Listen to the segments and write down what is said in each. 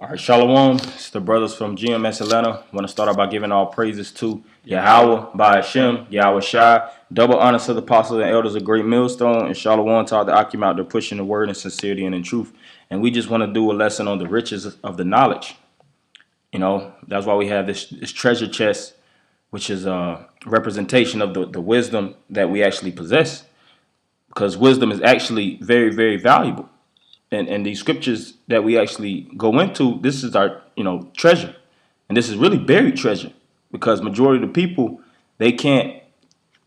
All right, Shalom. It's the brothers from GMS Atlanta. I want to start out by giving all praises to Yahweh, Yahweh, by Hashem, Yahweh Shai. Double honor to the apostles and elders of Great Millstone, and Shalom to all the Akim out there pushing the word in sincerity and in truth. And we just want to do a lesson on the riches of the knowledge. You know, that's why we have this treasure chest, which is a representation of the wisdom that we actually possess. Because wisdom is actually very, very valuable. And these scriptures that we actually go into, this is our treasure, and this is really buried treasure, because majority of the people, they can't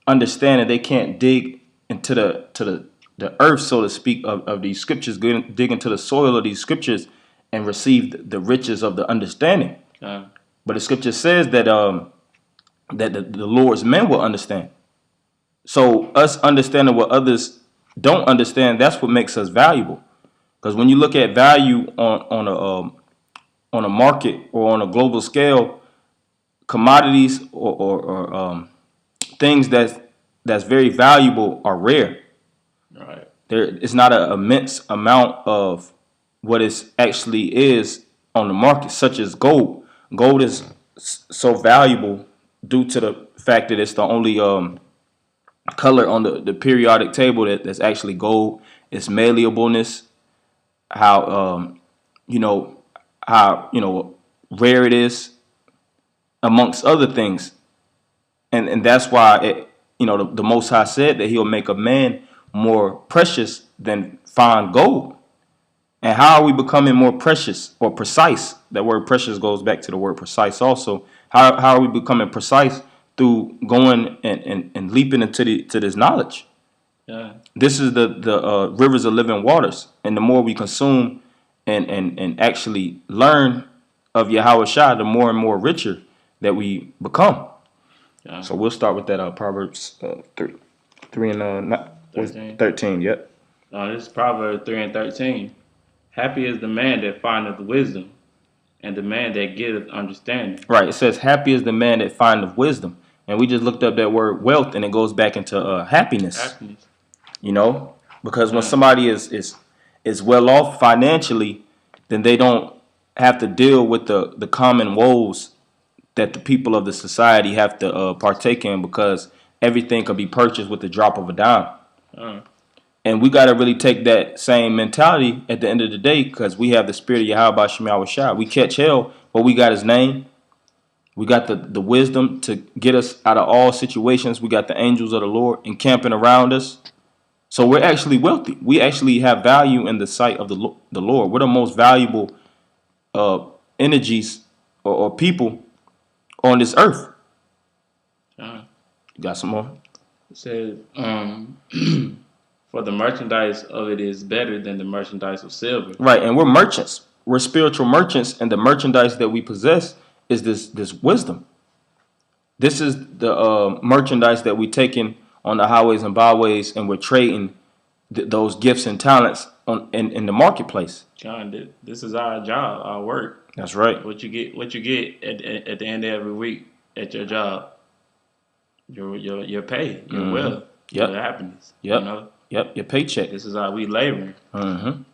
understand, and they can't dig into the earth, so to speak, of these scriptures, dig into the soil of these scriptures and receive the riches of the understanding. But the scripture says that that the Lord's men will understand. So us understanding what others don't understand, that's what makes us valuable. Because when you look at value on a market or on a global scale, commodities or things that's very valuable are rare. right? It's not an immense amount of what it actually is on the market, such as gold. Gold is so valuable due to the fact that it's the only color on the periodic table that's actually gold. Its malleableness, how rare it is, amongst other things, and that's why the Most High said that He'll make a man more precious than fine gold. And how are we becoming more precious or precise? That word precious goes back to the word precise also. How are we becoming precise? Through going and leaping into this knowledge. Yeah. This is the rivers of living waters, and the more we consume and actually learn of Yahweh Shai, the more and more richer that we become. Yeah. So we'll start with that Proverbs 3 and 13. Yep. This is Proverbs 3 and 13. Happy is the man that findeth wisdom, and the man that getteth understanding. Right. It says, "Happy is the man that findeth wisdom," and we just looked up that word wealth, and it goes back into happiness. Happiness. Because when somebody is well off financially, then they don't have to deal with the common woes that the people of the society have to partake in, because everything can be purchased with the drop of a dime. And we got to really take that same mentality at the end of the day, because we have the spirit of Yahweh Shai Shai. We catch hell, but we got His name. We got the wisdom to get us out of all situations. We got the angels of the Lord encamping around us. So we're actually wealthy. We actually have value in the sight of the Lord. We're the most valuable energies or people on this earth. You got some more? It says, for the merchandise of it is better than the merchandise of silver. Right, and we're merchants. We're spiritual merchants, and the merchandise that we possess is this wisdom. This is the merchandise that we taking on the highways and byways, and we're trading those gifts and talents in the marketplace. John, this is our job, our work. That's right. What you get at the end of every week at your job, your pay, your wealth, your happiness. Yep. Yep. Your paycheck. This is how we laboring. And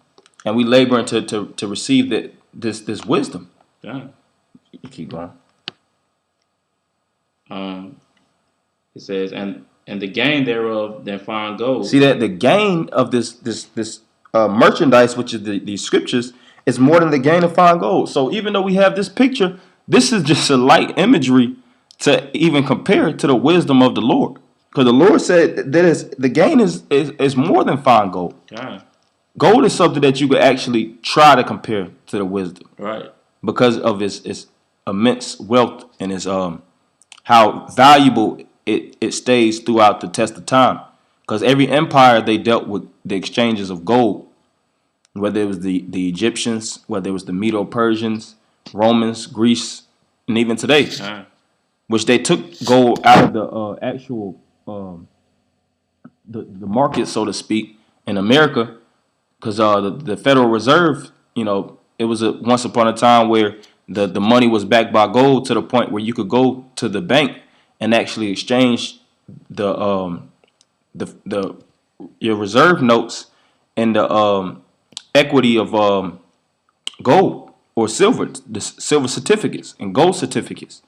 we laboring to receive this wisdom. Yeah. You keep going. It says, and the gain thereof than fine gold. See that the gain of this merchandise, which is these scriptures, is more than the gain of fine gold. So even though we have this picture, this is just a light imagery to even compare to the wisdom of the Lord. Because the Lord said that the gain is more than fine gold. Yeah. Gold is something that you could actually try to compare to the wisdom. Right. Because of its immense wealth and its how valuable it stays throughout the test of time. Because every empire, they dealt with the exchanges of gold, whether it was the Egyptians, whether it was the Medo-Persians, Romans, Greece, and even today, which they took gold out of the actual the market, so to speak, in America, because the Federal Reserve, it was once upon a time where the money was backed by gold, to the point where you could go to the bank and actually exchange your reserve notes and the equity of gold. or silver, the silver certificates and gold certificates.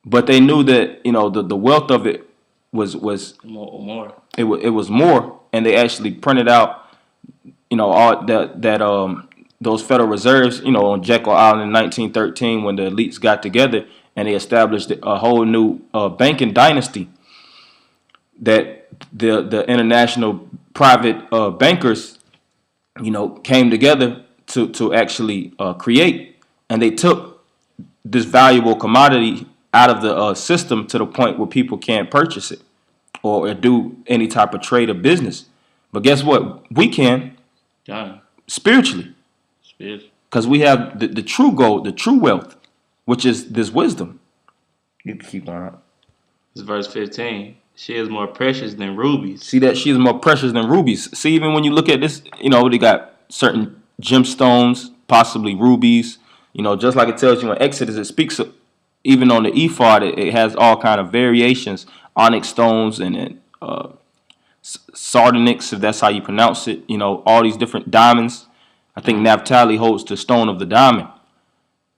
But they knew that the wealth of it was more. It was more, and they actually printed out all those Federal Reserves on Jekyll Island in 1913 when the elites got together and they established a whole new banking dynasty that the international private bankers came together to actually create, and they took this valuable commodity out of the system to the point where people can't purchase it or do any type of trade or business. But guess what? We can spiritually, because we have the true gold, the true wealth, which is this wisdom. You can keep on. This verse 15. She is more precious than rubies. See that she is more precious than rubies. See, even when you look at this, they got certain gemstones, possibly rubies. Just like it tells you in Exodus, it speaks of, even on the ephod, it has all kind of variations, onyx stones and sardonyx, if that's how you pronounce it. All these different diamonds. I think Naphtali holds the stone of the diamond,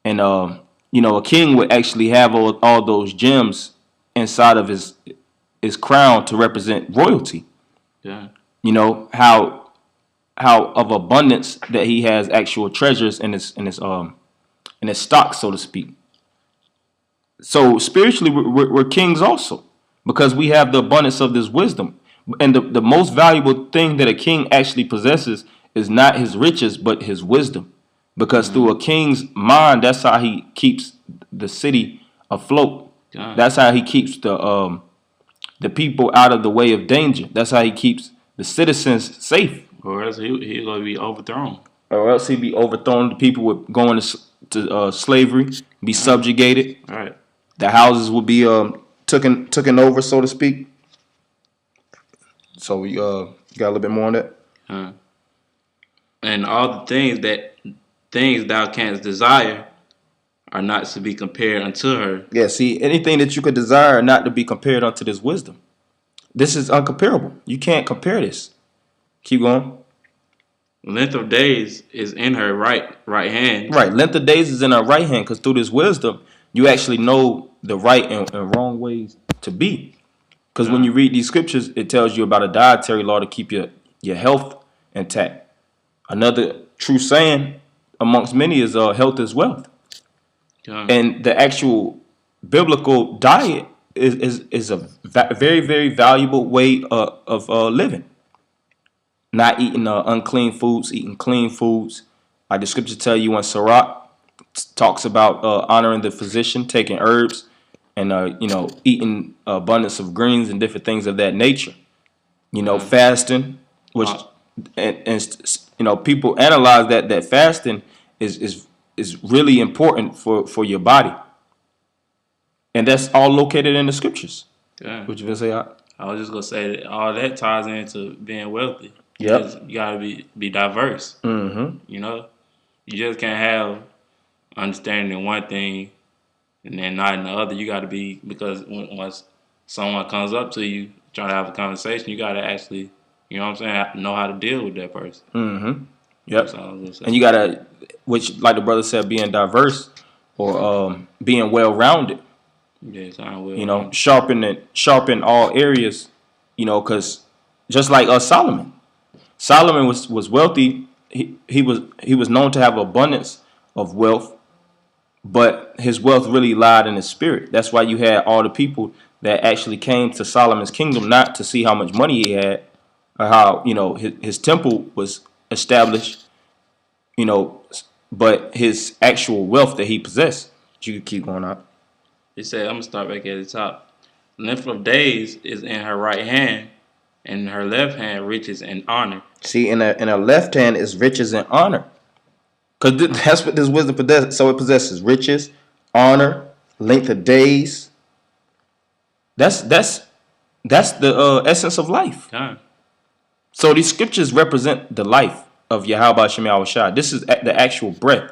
and a king would actually have all those gems inside of his crown to represent royalty. Yeah. How of abundance that he has actual treasures in his stock, so to speak. So spiritually, we're kings also, because we have the abundance of this wisdom. And the most valuable thing that a king actually possesses is not his riches, but his wisdom. Because through a king's mind, that's how he keeps the city afloat. That's how he keeps the people out of the way of danger. That's how he keeps the citizens safe. Or else he's going to be overthrown. Or else he'd be overthrown. The people would go into slavery, be subjugated. All right. The houses would be taken over, so to speak. So we got a little bit more on that. And all the things thou canst desire are not to be compared unto her. Yeah, see, anything that you could desire not to be compared unto this wisdom. This is uncomparable. You can't compare this. Keep going. Length of days is in her right hand. Right, length of days is in her right hand, because through this wisdom, you actually know the right and wrong ways to be. Because when you read these scriptures, it tells you about a dietary law to keep your health intact. Another true saying amongst many is health is wealth. And the actual biblical diet is a very, very valuable way of living. Not eating unclean foods, eating clean foods. Like the scripture tell you in Sirach, talks about honoring the physician, taking herbs, and eating abundance of greens and different things of that nature. Fasting, which and people analyze that fasting is really important for your body, and that's all located in the scriptures. Yeah. What you gonna say? I was just gonna say that all that ties into being wealthy. Yep. You gotta be diverse. Mm-hmm. You just can't have understanding in one thing and then not in the other. You gotta be, because once someone comes up to you trying to have a conversation, you gotta actually, know how to deal with that person. Mm-hmm. Yep. And you gotta, which like the brother said, being diverse or being well rounded. Yeah, sharpen all areas. Because just like Solomon was wealthy. He was known to have abundance of wealth, but his wealth really lied in his spirit. That's why you had all the people that actually came to Solomon's kingdom not to see how much money he had or how his temple was established, but his actual wealth that he possessed. You could keep going on. He said, I'm gonna start back at the top. Length of days is in her right hand, and in her left hand riches and honor. See, in her left hand is riches and honor, because that's what this wisdom possesses. So it possesses riches, honor, length of days. That's the essence of life. Yeah. So these scriptures represent the life of Yahweh Shem Yahushua. This is the actual breath.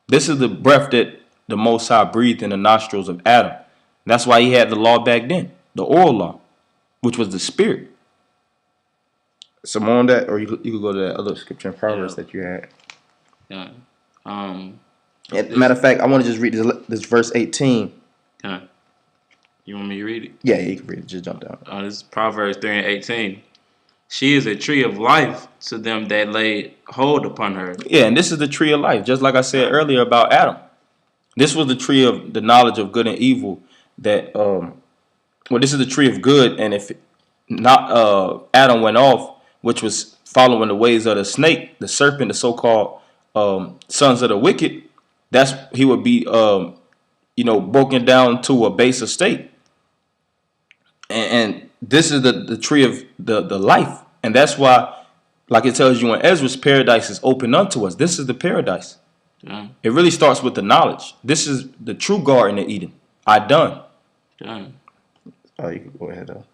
This is the breath that the Most High breathed in the nostrils of Adam. That's why he had the law back then, the oral law, which was the spirit. Some more on that, or you could go to that other scripture in Proverbs that you had. Yeah. Matter of fact, I want to just read this verse 18. You want me to read it? Yeah, you can read it. Just jump down. This is Proverbs 3:18. She is a tree of life to them that lay hold upon her. Yeah, and this is the tree of life, just like I said earlier about Adam. This was the tree of the knowledge of good and evil. This is the tree of good, and if not, Adam went off, which was following the ways of the snake, the serpent, the so-called sons of the wicked. He would be, broken down to a baser state. And this is the tree of the life. And that's why, like it tells you in Ezra's, paradise is open unto us. This is the paradise. Yeah. It really starts with the knowledge. This is the true garden of Eden. I done. Yeah. Oh, you can go ahead, though.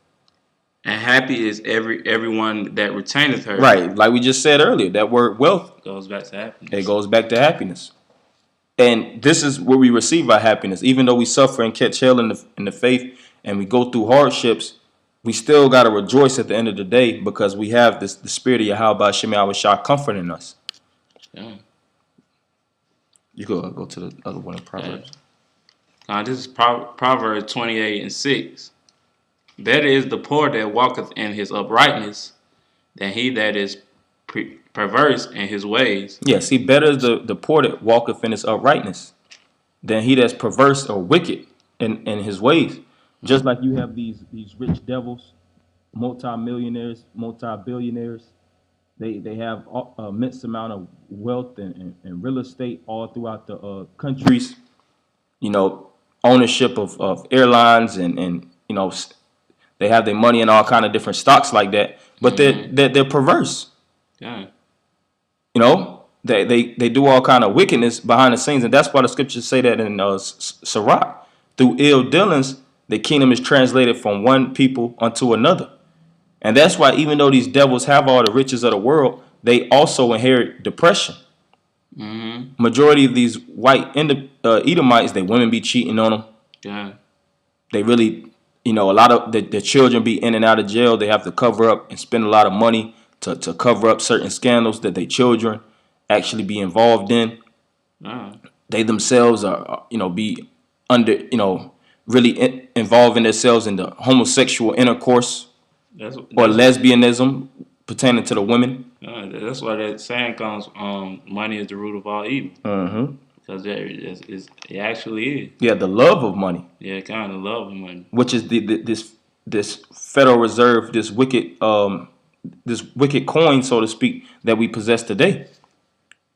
And happy is everyone that retaineth her. Right. Like we just said earlier, that word wealth goes back to happiness. It goes back to happiness. And this is where we receive our happiness. Even though we suffer and catch hell in the faith and we go through hardships, we still got to rejoice at the end of the day because we have the spirit of Yahweh Shem Yahushua comforting us. Yeah. You go to the other one in Proverbs. Yeah. This is Proverbs 28:6. Better is the poor that walketh in his uprightness than he that is perverse in his ways. Yeah, see, better is the poor that walketh in his uprightness than he that's perverse or wicked in his ways. Just like you have these rich devils, multi-millionaires, multi-billionaires. They have an immense amount of wealth and real estate all throughout the countries. Ownership of airlines and they have their money in all kind of different stocks like that. But they're perverse. Yeah. They do all kind of wickedness behind the scenes, and that's why the scriptures say that in Sirach. Through ill dealings, the kingdom is translated from one people unto another. And that's why even though these devils have all the riches of the world, they also inherit depression. Mm-hmm. Majority of these white Edomites, they women be cheating on them. Yeah. They really, a lot of the children be in and out of jail. They have to cover up and spend a lot of money to cover up certain scandals that their children actually be involved in. They themselves are be under, really involving themselves in the homosexual intercourse or lesbianism pertaining to the women. That's why that saying comes, money is the root of all evil. Mm-hmm. Because it actually is. Yeah, the love of money. Yeah, kind of love of money. Which is this Federal Reserve, this wicked coin, so to speak, that we possess today.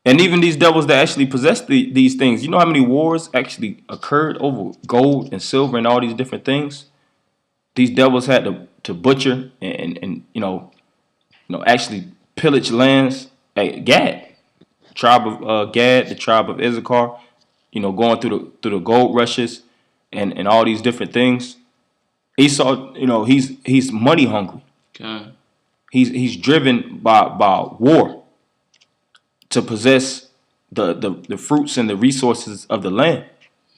And even these devils that actually possess these things, you know how many wars actually occurred over gold and silver and all these different things? These devils had to butcher and actually pillage lands. Gad, tribe of Gad, the tribe of Issachar, going through the gold rushes and all these different things. Esau, he's money hungry. Okay. He's driven by war to possess the fruits and the resources of the land.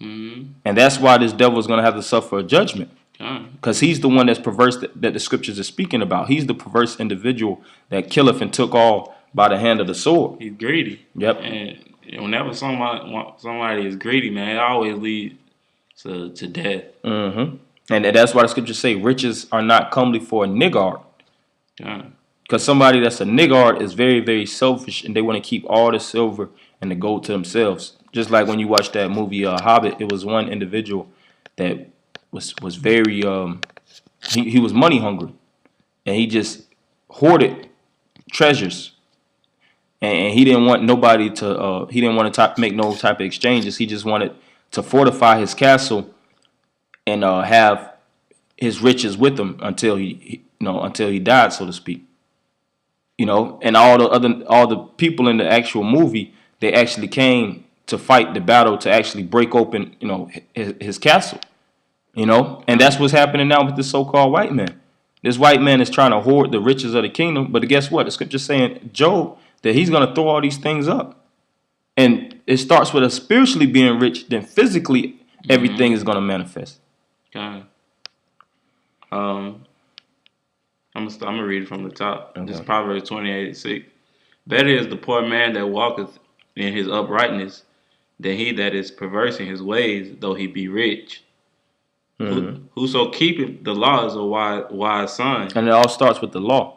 Mm-hmm. And that's why this devil is going to have to suffer a judgment. Because he's the one that's perverse that the scriptures are speaking about. He's the perverse individual that killeth and took all by the hand of the sword. He's greedy. Yep. And whenever somebody is greedy, man, it always leads to death. Mm-hmm. And that's why the scriptures say riches are not comely for a niggard. Because somebody that's a niggard is very, very selfish, and they want to keep all the silver and the gold to themselves. Just like when you watch that movie Hobbit, it was one individual that was very he was money hungry, and he just hoarded treasures, and he didn't want nobody to he didn't want to make no type of exchanges. He just wanted to fortify his castle and have his riches with him until he died, so to speak. And all the people in the actual movie, they actually came to fight the battle to actually break open his castle. And that's what's happening now with this so-called white man. This white man is trying to hoard the riches of the kingdom, but guess what? The scripture's saying, Job, that he's going to throw all these things up. And it starts with us spiritually being rich, then physically everything is going to manifest. Okay. I'm gonna read it from the top. Okay. This is Proverbs 28:6. Better is the poor man that walketh in his uprightness than he that is perverse in his ways, though he be rich. Mhm. Whoso keepeth the law is a wise son. And it all starts with the law.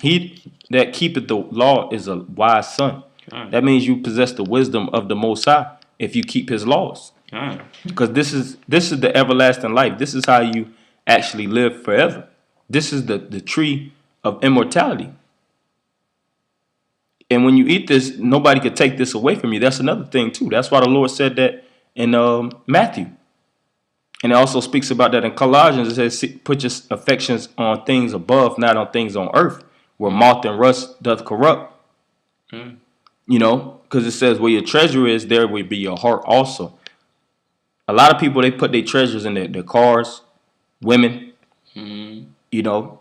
He that keepeth the law is a wise son. Kind, That means you possess the wisdom of the Most High if you keep His laws. kind. Because this is the everlasting life. This is how you actually live forever. This is the tree of immortality. And when you eat this, nobody could take this away from you. That's another thing too. That's why the Lord said that in Matthew. And it also speaks about that in Colossians. It says, put your affections on things above, not on things on earth, where moth and rust doth corrupt. Mm. You know, because it says where your treasure is, there will be your heart also. A lot of people, they put their treasures in their cars, women, Mm. you know,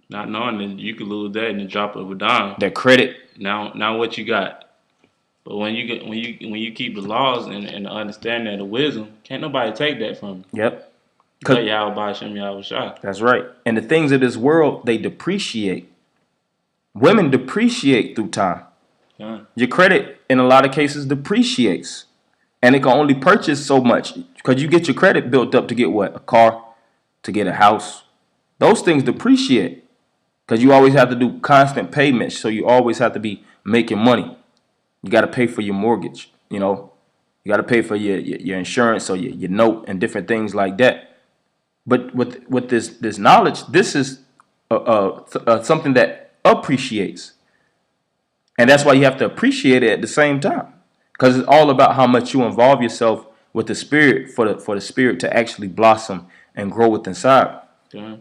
Not knowing that you could lose that in the drop of a dime. their credit. Now what you got? But when you keep the laws and the understanding and the wisdom, can't nobody take that from you. Yep. But Yahweh Shem Yahweh Shah. That's right. And the things of this world, they depreciate. Women depreciate through time. Yeah. Your credit, in a lot of cases, depreciates. And it can only purchase so much. Because you get your credit built up to get what? A car, to get a house. Those things depreciate. Because you always have to do constant payments. So you always have to be making money. You got to pay for your mortgage, you know. You got to pay for your insurance or your note and different things like that. But with this knowledge, this is something that appreciates. And that's why you have to appreciate it at the same time. Because it's all about how much you involve yourself with the spirit for the spirit to actually blossom and grow within inside. Yeah.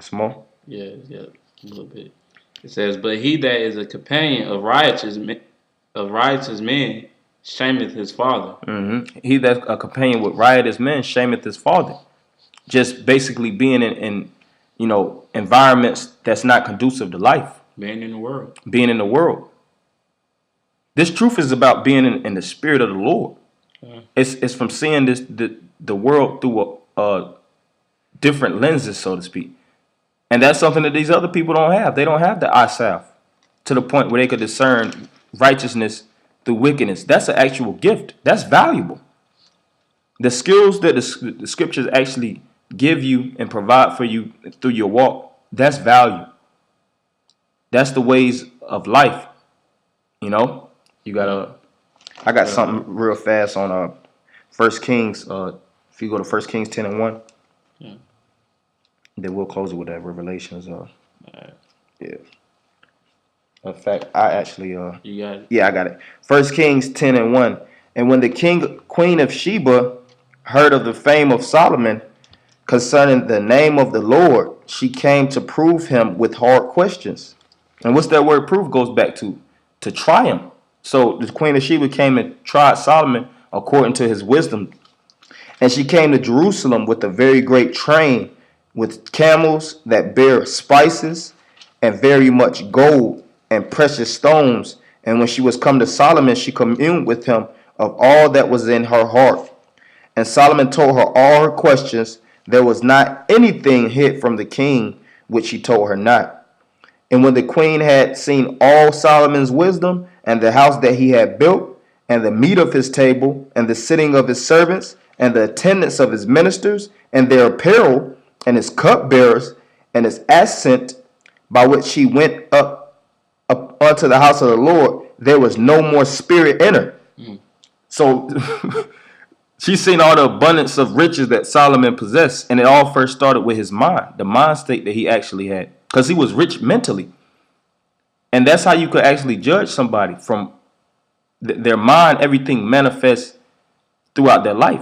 Small? Yeah, a little bit. It says, but he that is a companion of righteous men shameth his father. Mm-hmm. He that's a companion with riotous men shameth his father. Just basically being in environments that's not conducive to life. Being in the world. Being in the world. This truth is about being in the spirit of the Lord. Yeah. It's from seeing the world through different lenses, so to speak. And that's something that these other people don't have. They don't have the eye salve to the point where they could discern righteousness through wickedness. That's an actual gift. That's valuable. The skills that the scriptures actually give you and provide for you through your walk, that's value. That's the ways of life. You know, I got something real fast on 1 Kings. If you go to 1 Kings 10:1, Yeah. then we'll close it with that Revelations. Yeah. In fact, I actually You got it. yeah, I got it. 1 Kings 10:1. And when the queen of Sheba heard of the fame of Solomon concerning the name of the Lord, she came to prove him with hard questions. And what's that word proof goes back to try him. So the queen of Sheba came and tried Solomon according to his wisdom. And she came to Jerusalem with a very great train, with camels that bear spices and very much gold and precious stones. And when she was come to Solomon, she communed with him of all that was in her heart. And Solomon told her all her questions. There was not anything hid from the king which he told her not. And when the queen had seen all Solomon's wisdom and the house that he had built, and the meat of his table, and the sitting of his servants, and the attendance of his ministers, and their apparel, and his cupbearers, and his ascent, by which he went up unto the house of the Lord, there was no more spirit in her. So she's seen all the abundance of riches that Solomon possessed, and it all first started with his mind, the mind state that he actually had, because he was rich mentally. And that's how you could actually judge somebody from their mind. Everything manifests throughout their life.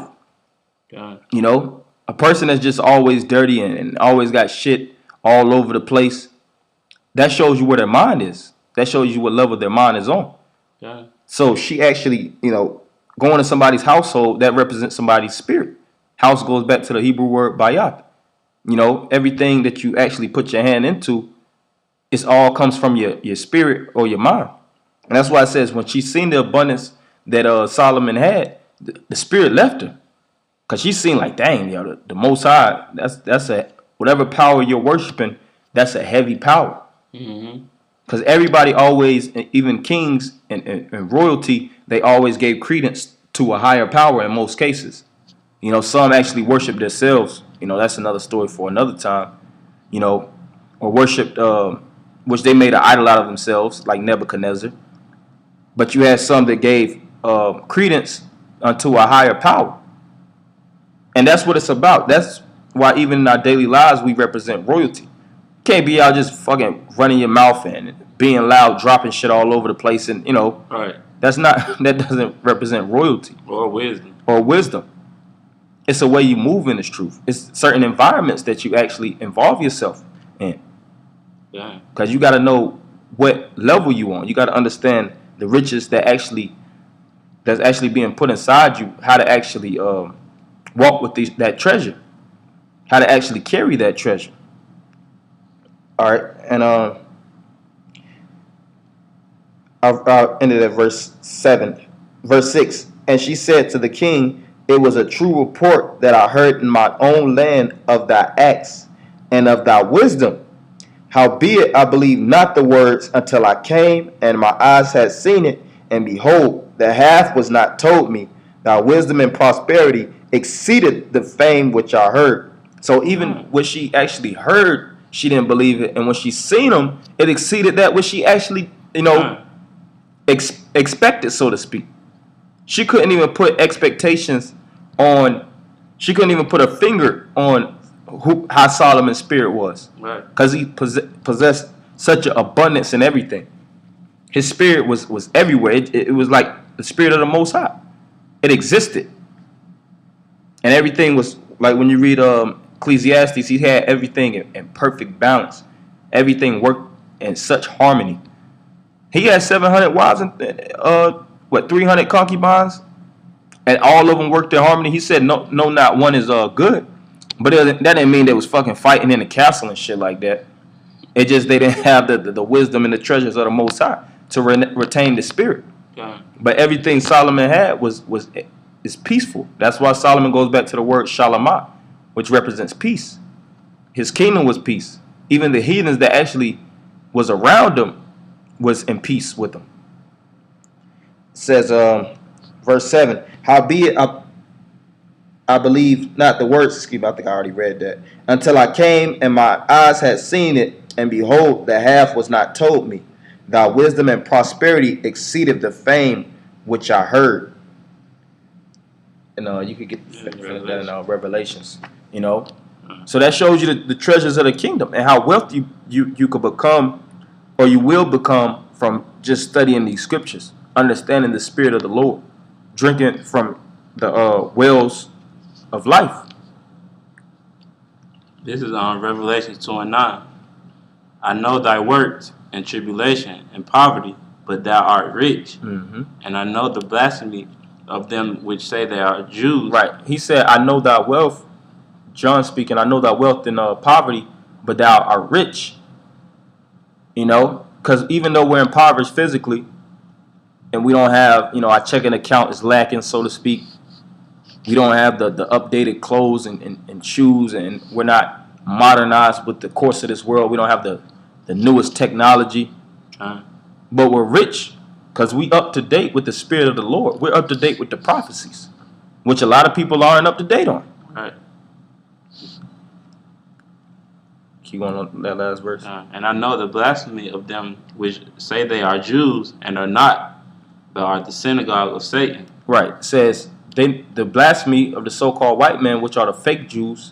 God. You know, a person that's just always dirty and always got shit all over the place, that shows you where their mind is. That shows you what level their mind is on. God. So she actually, going to somebody's household, that represents somebody's spirit. House goes back to the Hebrew word bayat. Everything that you actually put your hand into, it all comes from your spirit or your mind. And that's why it says when she seen the abundance that Solomon had, the spirit left her. Because she's seen like, dang, the Most High, that's whatever power you're worshiping, that's a heavy power. Mm-hmm. Because everybody always, even kings and royalty, they always gave credence to a higher power in most cases. You know, some actually worshiped themselves. You know, that's another story for another time. You know, or worshipped, which they made an idol out of themselves, like Nebuchadnezzar. But you had some that gave credence unto a higher power. And that's what it's about. That's why even in our daily lives, we represent royalty. You can't be out just fucking running your mouth and being loud, dropping shit all over the place. And, you know, Right. that doesn't represent royalty Or wisdom. or wisdom. It's a way you move in this truth. It's certain environments that you actually involve yourself in. Yeah. Because you got to know what level you on. You got to understand the riches that's actually being put inside you, how to actually walk with that treasure, how to actually carry that treasure. All right, and I'll end it at verse 6. And she said to the king, "It was a true report that I heard in my own land of thy acts and of thy wisdom. Howbeit I believed not the words until I came, and my eyes had seen it, and behold, the half was not told me. Thy wisdom and prosperity exceeded the fame which I heard." So even what she actually heard, she didn't believe it, and when she seen him, it exceeded that which she actually, expected, so to speak. She couldn't even put expectations on. She couldn't even put a finger on how Solomon's spirit was, Right. because he possessed such an abundance in everything. His spirit was everywhere. It was like the spirit of the Most High. It existed, and everything was like when you read Ecclesiastes. He had everything in perfect balance. Everything worked in such harmony. He had 700 wives and 300 concubines, and all of them worked in harmony. He said, "No, not one is good." But that didn't mean they was fucking fighting in the castle and shit like that. It just they didn't have the wisdom and the treasures of the Most High to retain the spirit. Yeah. But everything Solomon had is peaceful. That's why Solomon goes back to the word Shalamah, which represents peace. His kingdom was peace. Even the heathens that actually was around him was in peace with him. It says, verse 7, "Howbeit I believe not the words," excuse me, I think I already read that, "until I came, and my eyes had seen it, and behold, the half was not told me. Thy wisdom and prosperity exceeded the fame which I heard." And you could get that in Revelations, you know. So that shows you the treasures of the kingdom and how wealthy you could become, or you will become, from just studying these scriptures, understanding the spirit of the Lord, drinking from the wells of life. This is on Revelation 2:9. "I know thy works and tribulation and poverty, but thou art rich. Mm-hmm. And I know the blasphemy of them which say they are Jews." Right. He said, "I know thy wealth," John speaking, "I know thy wealth and poverty, but thou art rich." You know, because even though we're impoverished physically and we don't have, our checking account is lacking, so to speak. We don't have the updated clothes and shoes, and we're not modernized with the course of this world. We don't have the newest technology. But we're rich because we up to date with the spirit of the Lord. We're up to date with the prophecies, which a lot of people aren't up to date on. Right. Keep going on that last verse. "And I know the blasphemy of them which say they are Jews and are not, but are the synagogue of Satan." Right. It says the blasphemy of the so-called white men, which are the fake Jews,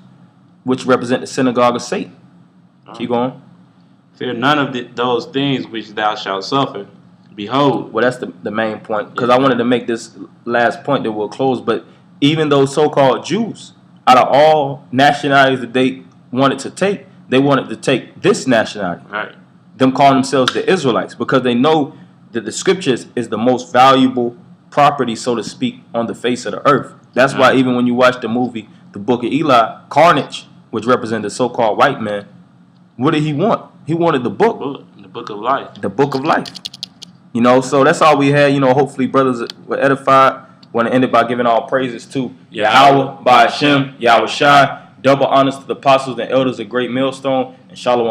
which represent the synagogue of Satan. Keep going. "Fear none of those things which thou shalt suffer. Behold." Well, that's the main point, because I wanted to make this last point that we'll close. But even those so-called Jews, out of all nationalities that they wanted to take, they wanted to take this nationality. Right. Them calling themselves the Israelites, because they know that the scriptures is the most valuable property, so to speak, on the face of the earth. That's why even when you watch the movie The Book of Eli, Carnage, which represented the so-called white man, what did he want? He wanted the book. The book of life. The book of life. So that's all we had. Hopefully brothers were edified. Want to end it by giving all praises to Yahweh, by Hashem, Yahweh Shai. Double honors to the apostles and elders of Great Millstone, and Shalom.